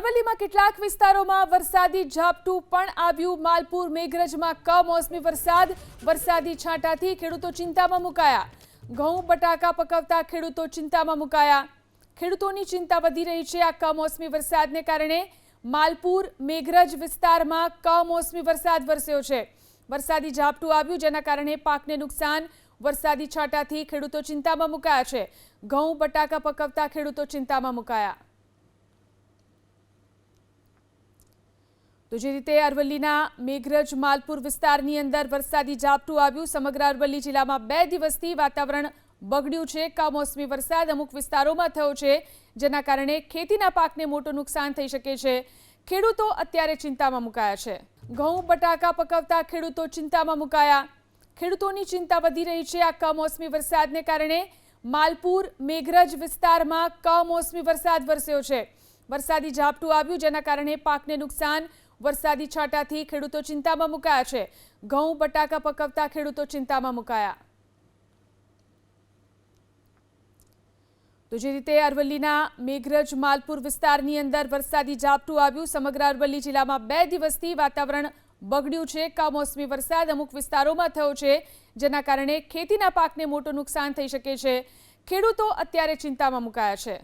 અરવલ્લીમાં કેટલાક વિસ્તારોમાં વરસાદી ઝાપટું પણ આવ્યું। માલપુર મેઘરજમાં કમોસમી વરસાદી છાંટાથી ખેડૂતો ચિંતામાં મુકાયા। ઘઉં બટાકા પકવતા ખેડૂતો ચિંતામાં મુકાયા। ખેડૂતોની ચિંતા વધી રહી છે। આ કમોસમી વરસાદને કારણે માલપુર મેઘરજ વિસ્તારમાં કમોસમી વરસાદ વરસ્યો છે। વરસાદી ઝાપટું આવ્યું જેના કારણે પાકને નુકસાન। વરસાદી છાંટાથી ખેડૂતો ચિંતામાં મુકાયા છે। ઘઉં બટાકા પકવતા ખેડૂતો ચિંતામાં મુકાયા। તો જે રીતે અરવલ્લીના મેઘરજ માલપુર વિસ્તારની અંદર વરસાદી ઝાપટું આવ્યું। સમગ્ર અરવલ્લી જિલ્લામાં 2 દિવસથી વાતાવરણ બગડ્યું છે। કમોસમી વરસાદ અમુક વિસ્તારોમાં થયો છે જેના કારણે ખેતીના પાકને મોટું નુકસાન થઈ શકે છે। ખેડૂતો અત્યારે ચિંતામાં મુકાયા છે। ઘઉં બટાકા પકવતા ખેડૂતો ચિંતામાં મુકાયા। ખેડૂતોની ચિંતા વધી રહી છે। આ કમોસમી વરસાદને કારણે માલપુર મેઘરજ વિસ્તારમાં કમોસમી વરસાદ વરસ્યો છે। વરસાદી ઝાપટું આવ્યું જેના કારણે પાકને નુકસાન। વરસાદી છાંટાથી ખેડૂતો ચિંતામાં મુકાયા છે। ઘઉં બટાકા પકવતા ખેડૂતો ચિંતામાં મુકાયા। તો જે રીતે અરવલ્લીના મેઘરજ માલપુર વિસ્તારની અંદર વરસાદી ઝાપટું આવ્યું। સમગ્ર અરવલ્લી જિલ્લામાં 2 દિવસથી વાતાવરણ બગડ્યું છે। કમોસમી વરસાદ અમુક વિસ્તારોમાં થયો છે જેના કારણે ખેતીના પાકને મોટું નુકસાન થઈ શકે છે। ખેડૂતો અત્યારે ચિંતામાં મુકાયા છે।